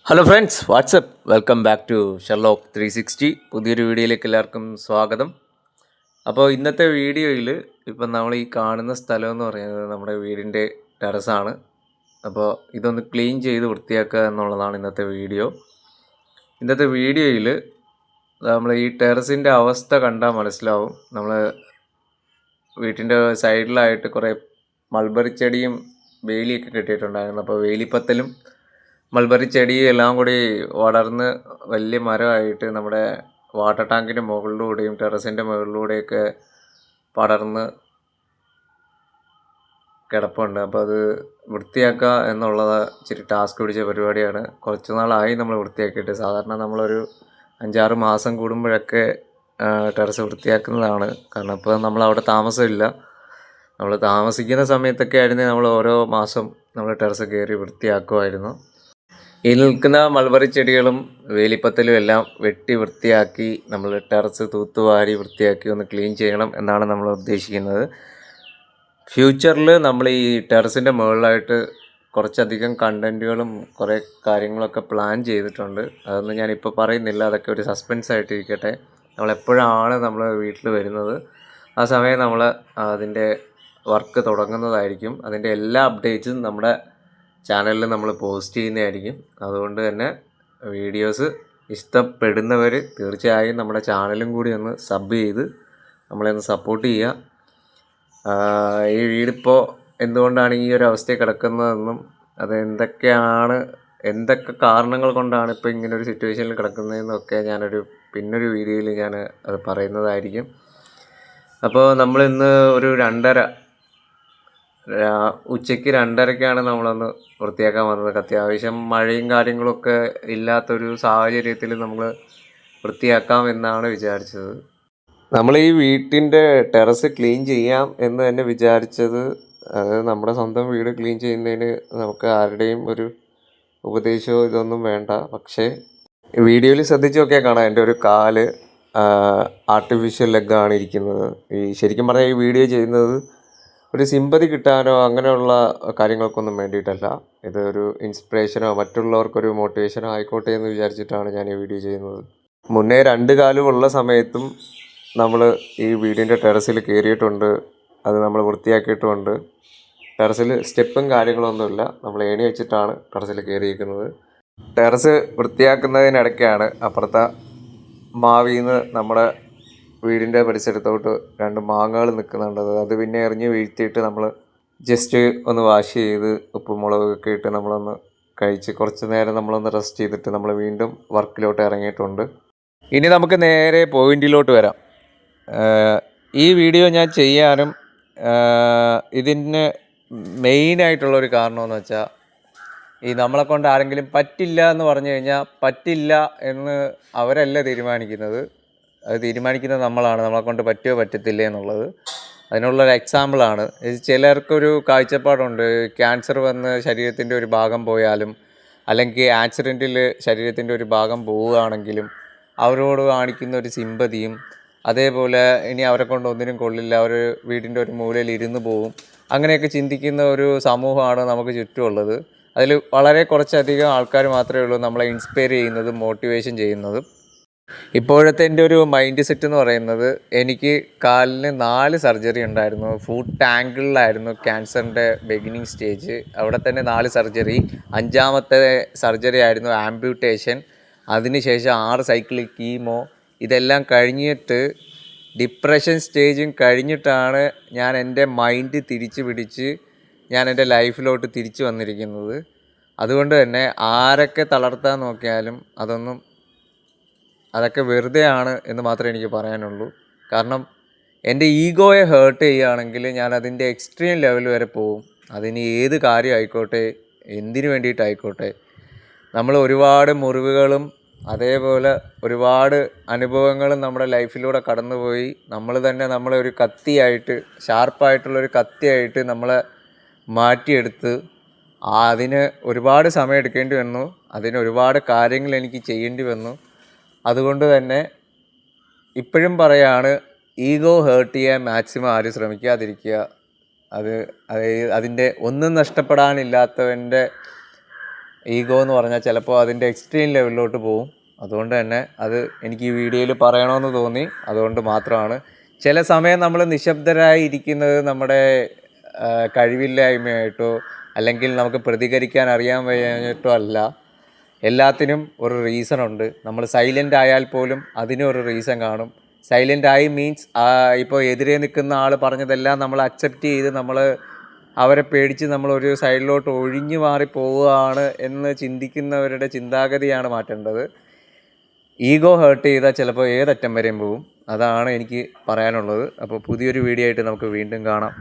Hello friends, what's up welcome back to Sherlock 360. പുതിയൊരു വീഡിയോയിലേക്ക് എല്ലാവർക്കും സ്വാഗതം. അപ്പോൾ ഇന്നത്തെ വീഡിയോയിൽ ഇപ്പം നമ്മൾ ഈ കാണുന്ന സ്ഥലം എന്ന് പറയുന്നത് നമ്മുടെ വീടിൻ്റെ ടെറസാണ്. അപ്പോൾ ഇതൊന്ന് ക്ലീൻ ചെയ്ത് വൃത്തിയാക്കുക എന്നുള്ളതാണ് ഇന്നത്തെ വീഡിയോ. ഇന്നത്തെ വീഡിയോയിൽ നമ്മൾ ഈ ടെറസിൻ്റെ അവസ്ഥ കണ്ടാൽ മനസ്സിലാവും. നമ്മൾ വീട്ടിൻ്റെ സൈഡിലായിട്ട് കുറേ മൾബറി ചെടിയും വേലിയൊക്കെ കെട്ടിയിട്ടുണ്ടായിരുന്നു. അപ്പോൾ വേലിപ്പത്തലും മൾബറി ചെടിയും എല്ലാം കൂടി വളർന്ന് വലിയ മരമായിട്ട് നമ്മുടെ വാട്ടർ ടാങ്കിൻ്റെ മുകളിലൂടെയും ടെറസിൻ്റെ മുകളിലൂടെയൊക്കെ പടർന്ന് കിടപ്പുണ്ട്. അപ്പോൾ അത് വൃത്തിയാക്കുക എന്നുള്ളത് ഇച്ചിരി ടാസ്ക് പിടിച്ച പരിപാടിയാണ്. കുറച്ച് നാളായി നമ്മൾ വൃത്തിയാക്കിയിട്ട്. സാധാരണ നമ്മളൊരു 5-6 മാസം കൂടുമ്പോഴൊക്കെ ടെറസ് വൃത്തിയാക്കുന്നതാണ്. കാരണം ഇപ്പോൾ നമ്മളവിടെ താമസമില്ല. നമ്മൾ താമസിക്കുന്ന സമയത്തൊക്കെ ആയിരുന്നെങ്കിൽ നമ്മൾ ഓരോ മാസം നമ്മൾ ടെറസ് കയറി വൃത്തിയാക്കുമായിരുന്നു. ഈ നിൽക്കുന്ന മൾബറി ചെടികളും വേലിപ്പത്തലും എല്ലാം വെട്ടി വൃത്തിയാക്കി നമ്മൾ ടെറസ് തൂത്തുവാരി വൃത്തിയാക്കി ഒന്ന് ക്ലീൻ ചെയ്യണം എന്നാണ് നമ്മൾ ഉദ്ദേശിക്കുന്നത്. ഫ്യൂച്ചറിൽ നമ്മൾ ഈ ടെറസിൻ്റെ മുകളിലായിട്ട് കുറച്ചധികം കണ്ടൻറ്റുകളും കുറേ കാര്യങ്ങളൊക്കെ പ്ലാൻ ചെയ്തിട്ടുണ്ട്. അതൊന്നും ഞാനിപ്പോൾ പറയുന്നില്ല, അതൊക്കെ ഒരു സസ്പെൻസ് ആയിട്ടിരിക്കട്ടെ. നമ്മളെപ്പോഴാണ് നമ്മൾ വീട്ടിൽ വരുന്നത് ആ സമയം നമ്മൾ അതിൻ്റെ വർക്ക് തുടങ്ങുന്നതായിരിക്കും. അതിൻ്റെ എല്ലാ അപ്ഡേറ്റ്സും നമ്മുടെ ചാനലിൽ നമ്മൾ പോസ്റ്റ് ചെയ്യുന്നതായിരിക്കും. അതുകൊണ്ട് തന്നെ വീഡിയോസ് ഇഷ്ടപ്പെടുന്നവർ തീർച്ചയായും നമ്മുടെ ചാനലും കൂടി ഒന്ന് സബ് ചെയ്ത് നമ്മളെ ഒന്ന് സപ്പോർട്ട് ചെയ്യുക. ഈ വീടിപ്പോൾ എന്തുകൊണ്ടാണ് ഈ ഒരു അവസ്ഥയിൽ കിടക്കുന്നതെന്നും അത് എന്തൊക്കെ കാരണങ്ങൾ കൊണ്ടാണ് ഇപ്പോൾ ഇങ്ങനൊരു സിറ്റുവേഷനിൽ കിടക്കുന്നതെന്നൊക്കെ പിന്നൊരു വീഡിയോയിൽ ഞാൻ അത് പറയുന്നതായിരിക്കും. അപ്പോൾ നമ്മളിന്ന് ഒരു ഉച്ചയ്ക്ക് 2:30ക്കാണ് നമ്മളൊന്ന് വൃത്തിയാക്കാൻ വന്നത്. അത്യാവശ്യം മഴയും കാര്യങ്ങളൊക്കെ ഇല്ലാത്തൊരു സാഹചര്യത്തിൽ നമ്മൾ വൃത്തിയാക്കാം എന്നാണ് വിചാരിച്ചത്. നമ്മൾ ഈ വീട്ടിൻ്റെ ടെറസ് ക്ലീൻ ചെയ്യാം എന്ന് തന്നെ വിചാരിച്ചത്, അത് നമ്മുടെ സ്വന്തം വീട് ക്ലീൻ ചെയ്യുന്നതിന് നമുക്ക് ആരുടെയും ഒരു ഉപദേശമോ ഇതൊന്നും വേണ്ട. പക്ഷേ വീഡിയോയിൽ ശ്രദ്ധിച്ച് നോക്കിയാൽ കാണാം, എൻ്റെ ഒരു കാല് ആർട്ടിഫിഷ്യൽ ലെഗാണ് ഇരിക്കുന്നത്. ശരിക്കും പറഞ്ഞാൽ ഈ വീഡിയോ ചെയ്യുന്നത് ഒരു സിമ്പതി കിട്ടാനോ അങ്ങനെയുള്ള കാര്യങ്ങൾക്കൊന്നും വേണ്ടിയിട്ടല്ല. ഇത് ഒരു ഇൻസ്പിറേഷനോ മറ്റുള്ളവർക്കൊരു മോട്ടിവേഷനോ ആയിക്കോട്ടെ എന്ന് വിചാരിച്ചിട്ടാണ് ഞാൻ ഈ വീഡിയോ ചെയ്യുന്നത്. മുന്നേ 2 കാലുമുള്ള സമയത്തും നമ്മൾ ഈ വീടിൻ്റെ ടെറസിൽ കയറിയിട്ടുണ്ട്. അത് നമ്മൾ വൃത്തിയാക്കിയിട്ടുമുണ്ട്. ടെറസിൽ സ്റ്റെപ്പും കാര്യങ്ങളൊന്നുമില്ല, നമ്മൾ ഏണി വെച്ചിട്ടാണ് ടെറസിൽ കയറിയിരിക്കുന്നത്. ടെറസ് വൃത്തിയാക്കുന്നതിനിടയ്ക്കാണ് അപ്പുറത്തെ മാവിൽ നിന്ന് നമ്മുടെ വീടിൻ്റെ പരിസരത്തോട്ട് 2 മാങ്ങകൾ നിൽക്കുന്നുണ്ട്. അത് പിന്നെ എറിഞ്ഞ് വീഴ്ത്തിയിട്ട് നമ്മൾ ജസ്റ്റ് ഒന്ന് വാഷ് ചെയ്ത് ഉപ്പും മുളകൊക്കെ ഇട്ട് നമ്മളൊന്ന് കഴിച്ച് കുറച്ച് നേരം നമ്മളൊന്ന് റെസ്റ്റ് ചെയ്തിട്ട് നമ്മൾ വീണ്ടും വർക്കിലോട്ട് ഇറങ്ങിയിട്ടുണ്ട്. ഇനി നമുക്ക് നേരെ പോയിന്റിലോട്ട് വരാം. ഈ വീഡിയോ ഞാൻ ചെയ്യാനും ഇതിന് മെയിനായിട്ടുള്ളൊരു കാരണമെന്ന് വെച്ചാൽ, ഈ നമ്മളെ കൊണ്ട് ആരെങ്കിലും പറ്റില്ല എന്ന് പറഞ്ഞു കഴിഞ്ഞാൽ പറ്റില്ല എന്ന് അവരല്ല തീരുമാനിക്കുന്നത്. അത് തീരുമാനിക്കുന്നത് നമ്മളാണ്, നമ്മളെ കൊണ്ട് പറ്റുമോ പറ്റത്തില്ലേ എന്നുള്ളത്. അതിനുള്ളൊരു എക്സാമ്പിളാണ്. ചിലർക്കൊരു കാഴ്ചപ്പാടുണ്ട്, ക്യാൻസർ വന്ന് ശരീരത്തിൻ്റെ ഒരു ഭാഗം പോയാലും അല്ലെങ്കിൽ ആക്സിഡൻറ്റിൽ ശരീരത്തിൻ്റെ ഒരു ഭാഗം പോവുകയാണെങ്കിലും അവരോട് കാണിക്കുന്ന ഒരു സിമ്പതിയും, അതേപോലെ ഇനി അവരെ കൊണ്ട് ഒന്നിനും കൊള്ളില്ല, അവർ വീടിൻ്റെ ഒരു മൂലയിൽ ഇരുന്ന് പോവും, അങ്ങനെയൊക്കെ ചിന്തിക്കുന്ന ഒരു സമൂഹമാണ് നമുക്ക് ചുറ്റുമുള്ളത്. അതിൽ വളരെ കുറച്ചധികം ആൾക്കാർ മാത്രമേ ഉള്ളൂ നമ്മളെ ഇൻസ്പയർ ചെയ്യുന്നതും മോട്ടിവേഷൻ ചെയ്യുന്നതും. ഇപ്പോഴത്തെ എൻ്റെ ഒരു മൈൻഡ് സെറ്റ് എന്ന് പറയുന്നത്, എനിക്ക് കാലിന് 4 സർജറി ഉണ്ടായിരുന്നു. ഫുട്ട് ആങ്കിളിലായിരുന്നു ക്യാൻസറിൻ്റെ ബിഗിനിങ് സ്റ്റേജ്. അവിടെ തന്നെ 4 സർജറി. 5ാമത്തെ സർജറി ആയിരുന്നു ആംപ്യൂട്ടേഷൻ. അതിനുശേഷം 6 സൈക്കിൾ കീമോ. ഇതെല്ലാം കഴിഞ്ഞിട്ട് ഡിപ്രഷൻ സ്റ്റേജും കഴിഞ്ഞിട്ടാണ് ഞാൻ എൻ്റെ മൈൻഡ് തിരിച്ചു പിടിച്ച് ഞാൻ എൻ്റെ ലൈഫിലോട്ട് തിരിച്ചു വന്നിരിക്കുന്നത്. അതുകൊണ്ട് തന്നെ ആരൊക്കെ തളർത്താൻ നോക്കിയാലും അതൊക്കെ വെറുതെയാണ് എന്ന് മാത്രമേ എനിക്ക് പറയാനുള്ളൂ. കാരണം എൻ്റെ ഈഗോയെ ഹേർട്ട് ചെയ്യുകയാണെങ്കിൽ ഞാൻ അതിൻ്റെ എക്സ്ട്രീം ലെവൽ വരെ പോവും. അതിന് ഏത് കാര്യം ആയിക്കോട്ടെ, എന്തിനു വേണ്ടിയിട്ടായിക്കോട്ടെ. നമ്മൾ ഒരുപാട് മുറിവുകളും അതേപോലെ ഒരുപാട് അനുഭവങ്ങളും നമ്മുടെ ലൈഫിലൂടെ കടന്നുപോയി. നമ്മൾ തന്നെ നമ്മളെ ഒരു കത്തിയായിട്ട്, ഷാർപ്പായിട്ടുള്ളൊരു കത്തിയായിട്ട് നമ്മളെ മാറ്റിയെടുത്ത് അതിന് ഒരുപാട് സമയം എടുക്കേണ്ടി വന്നു. അതിന് ഒരുപാട് കാര്യങ്ങൾ എനിക്ക് ചെയ്യേണ്ടി വന്നു. അതുകൊണ്ട് തന്നെ ഇപ്പോഴും പറയാണ്, ഈഗോ ഹേർട്ട് ചെയ്യാൻ മാക്സിമം ആരും ശ്രമിക്കാതിരിക്കുക. അതിൻ്റെ ഒന്നും നഷ്ടപ്പെടാനില്ലാത്തവൻ്റെ ഈഗോ എന്ന് പറഞ്ഞാൽ ചിലപ്പോൾ അതിൻ്റെ എക്സ്ട്രീം ലെവലിലോട്ട് പോകും. അതുകൊണ്ട് തന്നെ അത് എനിക്ക് ഈ വീഡിയോയിൽ പറയണമെന്ന് തോന്നി. അതുകൊണ്ട് മാത്രമാണ്. ചില സമയം നമ്മൾ നിശബ്ദരായി ഇരിക്കുന്നത് നമ്മുടെ കഴിവില്ലായ്മയായിട്ടോ അല്ലെങ്കിൽ നമുക്ക് പ്രതികരിക്കാൻ അറിയാൻ വയ്യാഞ്ഞിട്ടോ അല്ല. എല്ലാത്തിനും ഒരു റീസൺ ഉണ്ട്. നമ്മൾ സൈലൻ്റ് ആയാൽ പോലും അതിനും ഒരു റീസൺ കാണും. സൈലൻ്റ് ആയി മീൻസ് ഇപ്പോൾ എതിരെ നിൽക്കുന്ന ആൾ പറഞ്ഞതെല്ലാം നമ്മൾ അക്സെപ്റ്റ് ചെയ്ത് നമ്മൾ അവരെ പേടിച്ച് നമ്മളൊരു സൈഡിലോട്ട് ഒഴിഞ്ഞു മാറി പോവുകയാണ് എന്ന് ചിന്തിക്കുന്നവരുടെ ചിന്താഗതിയാണ് മാറ്റേണ്ടത്. ഈഗോ ഹേർട്ട് ചെയ്താൽ ചിലപ്പോൾ ഏതറ്റം വരെയും പോവും. അതാണ് എനിക്ക് പറയാനുള്ളത്. അപ്പോൾ പുതിയൊരു വീഡിയോ ആയിട്ട് നമുക്ക് വീണ്ടും കാണാം.